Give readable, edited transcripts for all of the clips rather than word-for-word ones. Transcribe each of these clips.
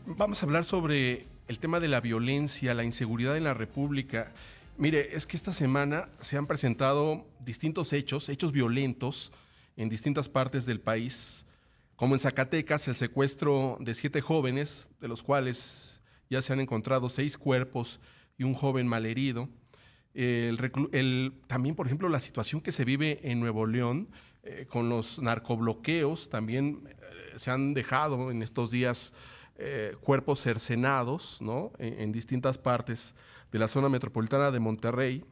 Vamos a hablar sobre el tema de la violencia, la inseguridad en la República. Mire, es que esta semana se han presentado distintos hechos violentos en distintas partes del país, como en Zacatecas, el secuestro de 7 jóvenes, de los cuales ya se han encontrado 6 cuerpos y un joven malherido. También, por ejemplo, la situación que se vive en Nuevo León con los narcobloqueos, también se han dejado en estos días cuerpos cercenados, ¿no? En distintas partes de la zona metropolitana de Monterrey.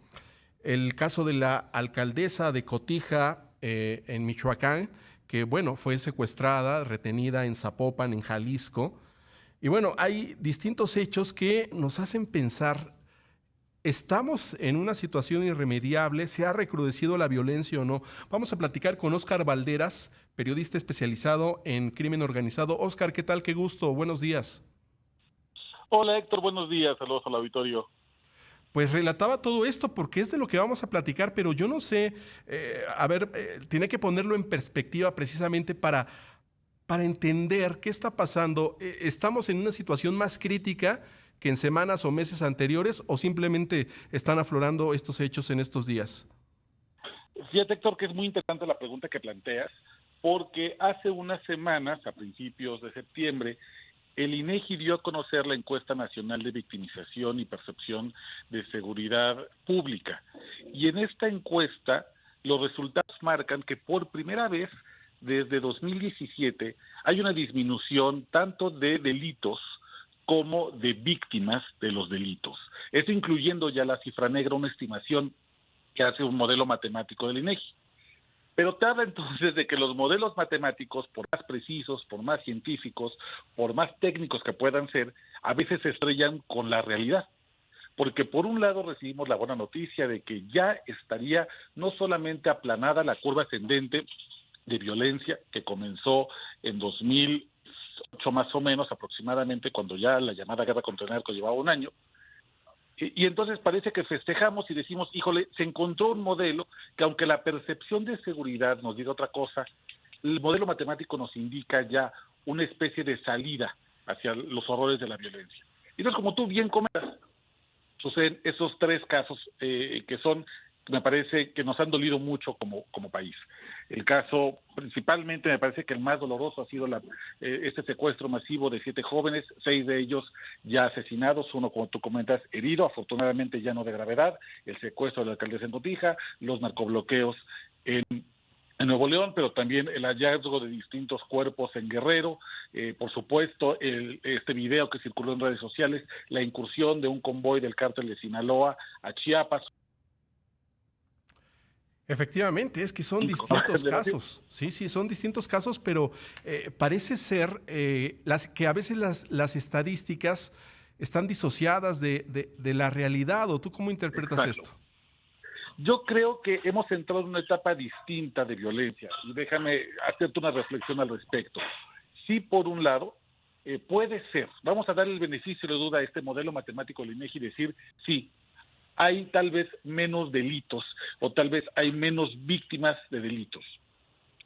El caso de la alcaldesa de Cotija, en Michoacán, que bueno, fue secuestrada, retenida en Zapopan, en Jalisco. Y bueno, hay distintos hechos que nos hacen pensar, ¿estamos en una situación irremediable? ¿Se ha recrudecido la violencia o no? Vamos a platicar con Óscar Valderas, periodista especializado en crimen organizado. Óscar, ¿qué tal? Qué gusto. Buenos días. Hola Héctor, buenos días, saludos al auditorio. Pues relataba todo esto porque es de lo que vamos a platicar, pero yo no sé, tiene que ponerlo en perspectiva precisamente para entender qué está pasando. ¿Estamos en una situación más crítica que en semanas o meses anteriores o simplemente están aflorando estos hechos en estos días? Fíjate Héctor que es muy interesante la pregunta que planteas, porque hace unas semanas, a principios de septiembre, el INEGI dio a conocer la encuesta nacional de victimización y percepción de seguridad pública. Y en esta encuesta, los resultados marcan que por primera vez desde 2017 hay una disminución tanto de delitos como de víctimas de los delitos. Esto incluyendo ya la cifra negra, una estimación que hace un modelo matemático del INEGI. Pero te habla entonces de que los modelos matemáticos, por más precisos, por más científicos, por más técnicos que puedan ser, a veces se estrellan con la realidad. Porque por un lado recibimos la buena noticia de que ya estaría no solamente aplanada la curva ascendente de violencia que comenzó en 2008 más o menos aproximadamente, cuando ya la llamada guerra contra el narco llevaba un año, y entonces parece que festejamos y decimos, híjole, se encontró un modelo que aunque la percepción de seguridad nos diga otra cosa, el modelo matemático nos indica ya una especie de salida hacia los horrores de la violencia. Y entonces, como tú bien comentas, suceden esos 3 casos que son, me parece, que nos han dolido mucho como país. El caso, principalmente, me parece que el más doloroso ha sido este secuestro masivo de 7 jóvenes, 6 de ellos ya asesinados, uno, como tú comentas, herido, afortunadamente ya no de gravedad, el secuestro de la alcaldesa en Cotija, los narcobloqueos en Nuevo León, pero también el hallazgo de distintos cuerpos en Guerrero, por supuesto, este video que circuló en redes sociales, la incursión de un convoy del cártel de Sinaloa a Chiapas. Efectivamente, es que son distintos casos. Sí, sí, son distintos casos, pero parece ser que a veces las estadísticas están disociadas de la realidad. ¿O tú cómo interpretas Exacto. esto? Yo creo que hemos entrado en una etapa distinta de violencia y déjame hacerte una reflexión al respecto. Sí, por un lado, puede ser, vamos a dar el beneficio de duda a este modelo matemático del INEGI y decir, sí, hay tal vez menos delitos o tal vez hay menos víctimas de delitos.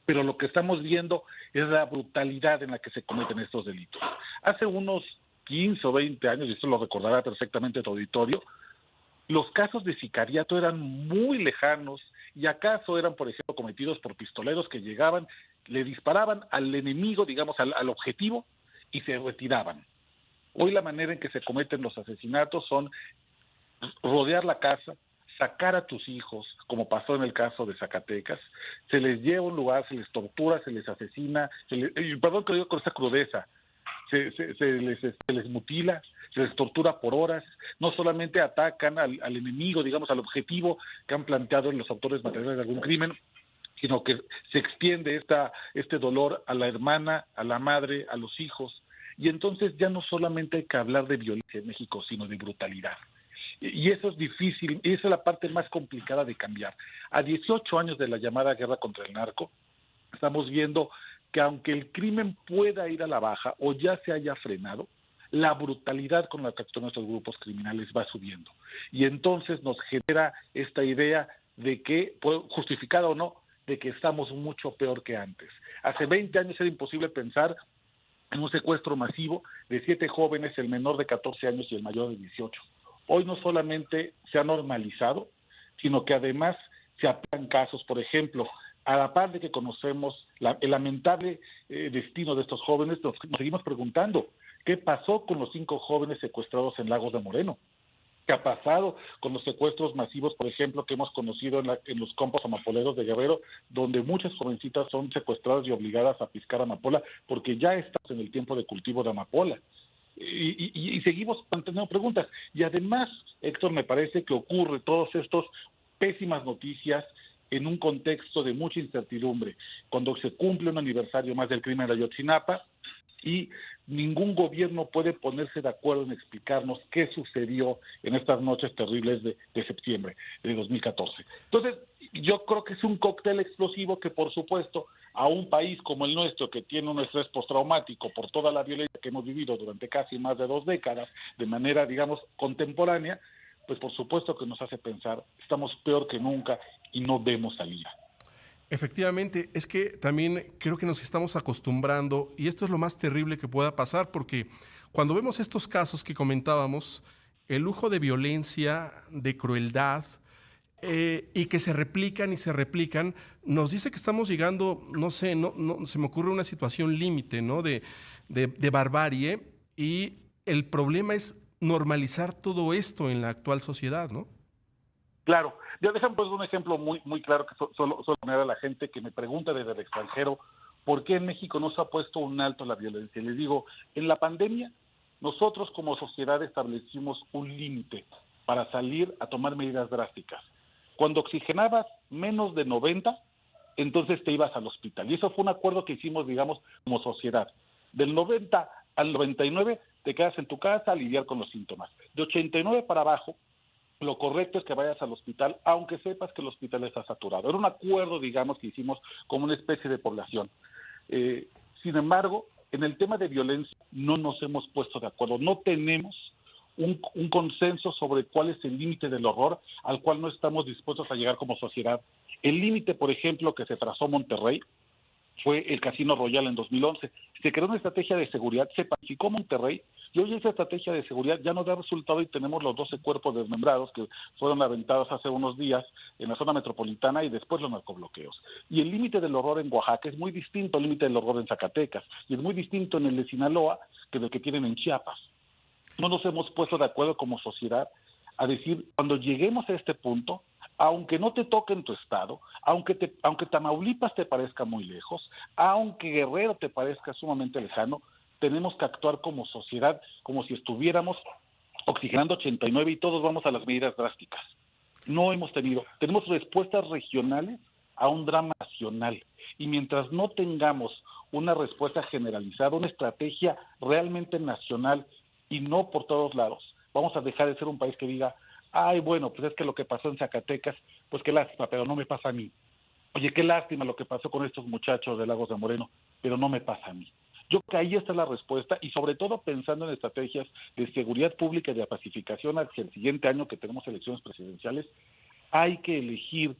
Pero lo que estamos viendo es la brutalidad en la que se cometen estos delitos. Hace unos 15 o 20 años, y esto lo recordará perfectamente tu auditorio, los casos de sicariato eran muy lejanos y acaso eran, por ejemplo, cometidos por pistoleros que llegaban, le disparaban al enemigo, digamos, al objetivo y se retiraban. Hoy la manera en que se cometen los asesinatos son rodear la casa, sacar a tus hijos, como pasó en el caso de Zacatecas, se les lleva a un lugar, se les tortura, se les asesina, perdón que lo digo con esta crudeza, se les mutila, se les tortura por horas, no solamente atacan al enemigo, digamos, al objetivo que han planteado en los autores materiales de algún crimen, sino que se extiende este dolor a la hermana, a la madre, a los hijos, y entonces ya no solamente hay que hablar de violencia en México, sino de brutalidad. Y eso es difícil, y esa es la parte más complicada de cambiar. A 18 años de la llamada guerra contra el narco, estamos viendo que aunque el crimen pueda ir a la baja o ya se haya frenado, la brutalidad con la que actúan estos grupos criminales va subiendo. Y entonces nos genera esta idea de que, justificada o no, de que estamos mucho peor que antes. Hace 20 años era imposible pensar en un secuestro masivo de 7 jóvenes, el menor de 14 años y el mayor de 18. Hoy no solamente se ha normalizado, sino que además se aplican casos, por ejemplo, a la par de que conocemos el lamentable destino de estos jóvenes, nos seguimos preguntando, ¿qué pasó con los 5 jóvenes secuestrados en Lagos de Moreno? ¿Qué ha pasado con los secuestros masivos, por ejemplo, que hemos conocido en los campos amapoleros de Guerrero, donde muchas jovencitas son secuestradas y obligadas a piscar amapola porque ya estamos en el tiempo de cultivo de amapola? Y seguimos manteniendo preguntas. Y además, Héctor, me parece que ocurre todos estos pésimas noticias en un contexto de mucha incertidumbre, cuando se cumple un aniversario más del crimen de Ayotzinapa y ningún gobierno puede ponerse de acuerdo en explicarnos qué sucedió en estas noches terribles de septiembre de 2014. Entonces, yo creo que es un cóctel explosivo que, por supuesto, a un país como el nuestro, que tiene un estrés postraumático por toda la violencia que hemos vivido durante casi más de 2 décadas, de manera, digamos, contemporánea, pues por supuesto que nos hace pensar, estamos peor que nunca y no vemos salida. Efectivamente, es que también creo que nos estamos acostumbrando, y esto es lo más terrible que pueda pasar, porque cuando vemos estos casos que comentábamos, el lujo de violencia, de crueldad, y que se replican y se replican, nos dice que estamos llegando, no sé, no se me ocurre una situación límite, ¿no? De barbarie, y el problema es normalizar todo esto en la actual sociedad, ¿no? Claro, ya déjame pues un ejemplo muy claro que solo poner a la gente que me pregunta desde el extranjero por qué en México no se ha puesto un alto a la violencia. Les digo, en la pandemia nosotros como sociedad establecimos un límite para salir a tomar medidas drásticas. Cuando oxigenabas menos de 90, entonces te ibas al hospital. Y eso fue un acuerdo que hicimos, digamos, como sociedad. Del 90 al 99 te quedas en tu casa a lidiar con los síntomas. De 89 para abajo, lo correcto es que vayas al hospital, aunque sepas que el hospital está saturado. Era un acuerdo, digamos, que hicimos como una especie de población. Sin embargo, en el tema de violencia no nos hemos puesto de acuerdo. No tenemos un consenso sobre cuál es el límite del horror al cual no estamos dispuestos a llegar como sociedad. El límite, por ejemplo, que se trazó Monterrey fue el Casino Royal en 2011. Se creó una estrategia de seguridad, se pacificó Monterrey, y hoy esa estrategia de seguridad ya no da resultado y tenemos los 12 cuerpos desmembrados que fueron aventados hace unos días en la zona metropolitana y después los narcobloqueos. Y el límite del horror en Oaxaca es muy distinto al límite del horror en Zacatecas, y es muy distinto en el de Sinaloa que del que tienen en Chiapas. No nos hemos puesto de acuerdo como sociedad a decir, cuando lleguemos a este punto, aunque no te toque en tu estado, aunque Tamaulipas te parezca muy lejos, aunque Guerrero te parezca sumamente lejano, tenemos que actuar como sociedad, como si estuviéramos oxigenando 89 y todos vamos a las medidas drásticas. No tenemos respuestas regionales a un drama nacional. Y mientras no tengamos una respuesta generalizada, una estrategia realmente nacional y no por todos lados, vamos a dejar de ser un país que diga, ay, bueno, pues es que lo que pasó en Zacatecas, pues qué lástima, pero no me pasa a mí. Oye, qué lástima lo que pasó con estos muchachos de Lagos de Moreno, pero no me pasa a mí. Yo creo que ahí está la respuesta y sobre todo pensando en estrategias de seguridad pública y de pacificación hacia el siguiente año que tenemos elecciones presidenciales, hay que elegir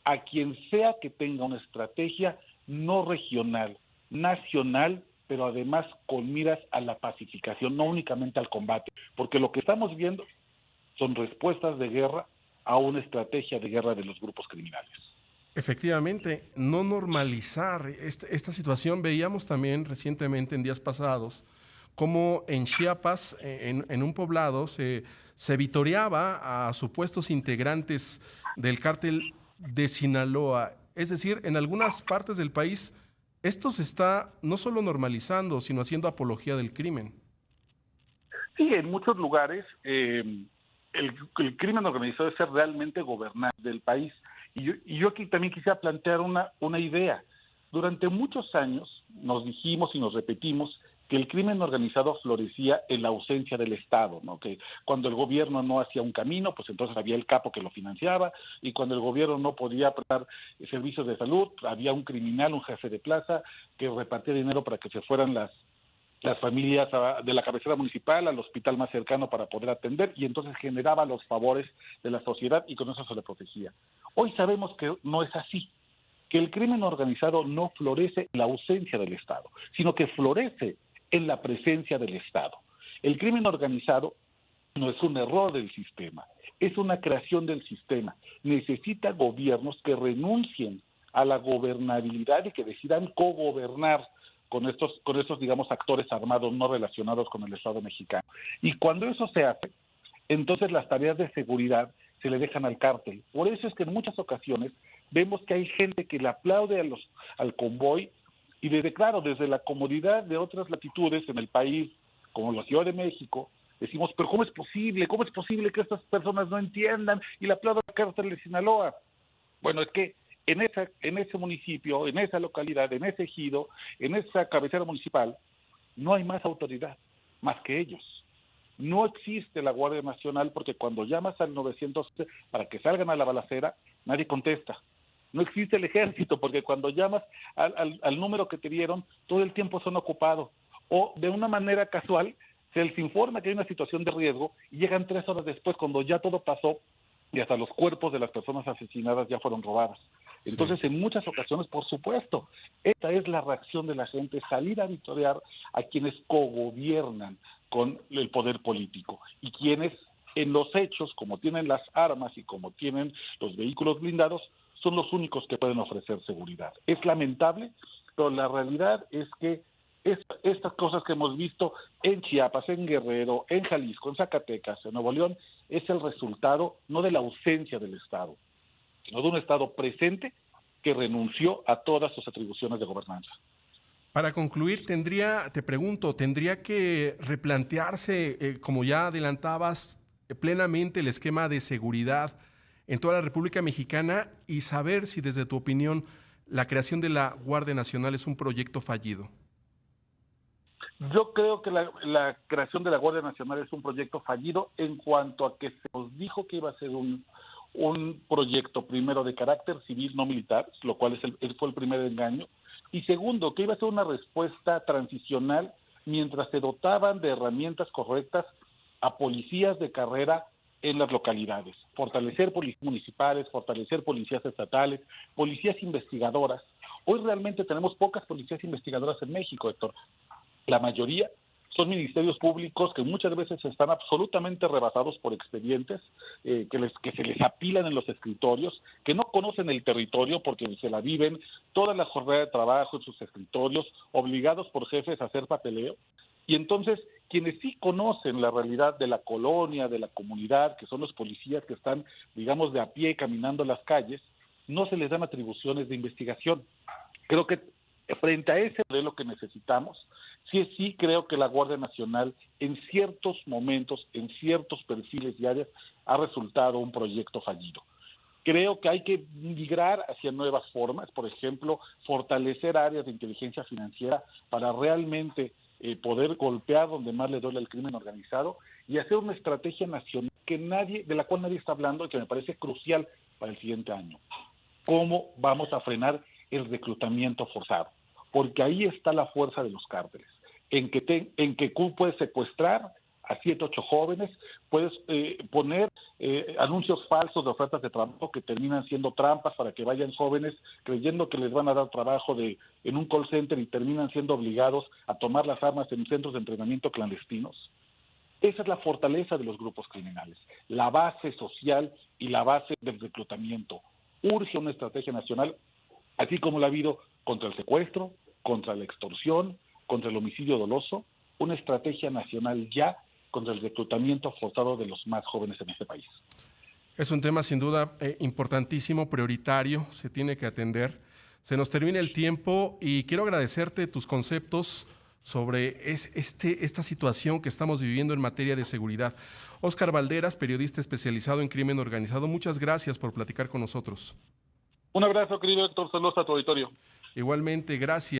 a quien sea que tenga una estrategia no regional, nacional, pero además con miras a la pacificación, no únicamente al combate, porque lo que estamos viendo son respuestas de guerra a una estrategia de guerra de los grupos criminales. Efectivamente, no normalizar esta situación. Veíamos también recientemente, en días pasados, cómo en Chiapas, en un poblado, se vitoreaba a supuestos integrantes del cártel de Sinaloa. Es decir, en algunas partes del país, esto se está no solo normalizando, sino haciendo apología del crimen. Sí, en muchos lugares el crimen organizado es ser realmente gobernante del país. Y yo aquí también quisiera plantear una idea. Durante muchos años nos dijimos y nos repetimos que el crimen organizado florecía en la ausencia del Estado, ¿no? Que cuando el gobierno no hacía un camino, pues entonces había el capo que lo financiaba, y cuando el gobierno no podía prestar servicios de salud, había un criminal, un jefe de plaza, que repartía dinero para que se fueran las familias de la cabecera municipal al hospital más cercano para poder atender, y entonces generaba los favores de la sociedad y con eso se le protegía. Hoy sabemos que no es así, que el crimen organizado no florece en la ausencia del Estado, sino que florece en la presencia del Estado. El crimen organizado no es un error del sistema, es una creación del sistema. Necesita gobiernos que renuncien a la gobernabilidad y que decidan cogobernar con estos, digamos, actores armados no relacionados con el Estado mexicano. Y cuando eso se hace, entonces las tareas de seguridad se le dejan al cártel. Por eso es que en muchas ocasiones vemos que hay gente que le aplaude al convoy y desde la comodidad de otras latitudes en el país, como la Ciudad de México, decimos, pero ¿cómo es posible? ¿Cómo es posible que estas personas no entiendan y le aplaudan al cártel de Sinaloa? Bueno, es que en ese municipio, en esa localidad, en ese ejido, en esa cabecera municipal, no hay más autoridad, más que ellos. No existe la Guardia Nacional porque cuando llamas al 911 para que salgan a la balacera, nadie contesta. No existe el ejército porque cuando llamas al número que te dieron, todo el tiempo son ocupados. O de una manera casual, se les informa que hay una situación de riesgo y llegan 3 horas después cuando ya todo pasó y hasta los cuerpos de las personas asesinadas ya fueron robadas. Entonces, en muchas ocasiones, por supuesto, esta es la reacción de la gente, salir a victoriar a quienes cogobiernan con el poder político y quienes en los hechos, como tienen las armas y como tienen los vehículos blindados, son los únicos que pueden ofrecer seguridad. Es lamentable, pero la realidad es que estas cosas que hemos visto en Chiapas, en Guerrero, en Jalisco, en Zacatecas, en Nuevo León, es el resultado no de la ausencia del Estado, sino de un Estado presente que renunció a todas sus atribuciones de gobernanza. Para concluir, tendría que replantearse, como ya adelantabas, plenamente el esquema de seguridad en toda la República Mexicana y saber si desde tu opinión la creación de la Guardia Nacional es un proyecto fallido. Yo creo que la creación de la Guardia Nacional es un proyecto fallido en cuanto a que se nos dijo que iba a ser un proyecto, primero, de carácter civil, no militar, lo cual fue el primer engaño, y segundo, que iba a ser una respuesta transicional mientras se dotaban de herramientas correctas a policías de carrera en las localidades. Fortalecer policías municipales, fortalecer policías estatales, policías investigadoras. Hoy realmente tenemos pocas policías investigadoras en México, Héctor. La mayoría son ministerios públicos que muchas veces están absolutamente rebasados por expedientes que se les apilan en los escritorios, que no conocen el territorio porque se la viven toda la jornada de trabajo en sus escritorios, obligados por jefes a hacer papeleo. Y entonces, quienes sí conocen la realidad de la colonia, de la comunidad, que son los policías que están, digamos, de a pie caminando las calles, no se les dan atribuciones de investigación. Creo que frente a ese modelo que necesitamos, sí creo que la Guardia Nacional en ciertos momentos, en ciertos perfiles y áreas, ha resultado un proyecto fallido. Creo que hay que migrar hacia nuevas formas, por ejemplo, fortalecer áreas de inteligencia financiera para realmente poder golpear donde más le duele el crimen organizado y hacer una estrategia nacional de la cual nadie está hablando y que me parece crucial para el siguiente año. ¿Cómo vamos a frenar el reclutamiento forzado? Porque ahí está la fuerza de los cárteles, en que tú puedes secuestrar a 7, 8 jóvenes, puedes poner anuncios falsos de ofertas de trabajo que terminan siendo trampas para que vayan jóvenes creyendo que les van a dar trabajo en un call center y terminan siendo obligados a tomar las armas en centros de entrenamiento clandestinos. Esa es la fortaleza de los grupos criminales, la base social y la base del reclutamiento. Urge una estrategia nacional, así como la ha habido contra el secuestro, contra la extorsión, contra el homicidio doloso, una estrategia nacional ya contra el reclutamiento forzado de los más jóvenes en este país. Es un tema sin duda importantísimo, prioritario, se tiene que atender. Se nos termina el tiempo y quiero agradecerte tus conceptos sobre esta situación que estamos viviendo en materia de seguridad. Óscar Valderas, periodista especializado en crimen organizado, muchas gracias por platicar con nosotros. Un abrazo, querido Héctor, saludos a tu auditorio. Igualmente, gracias.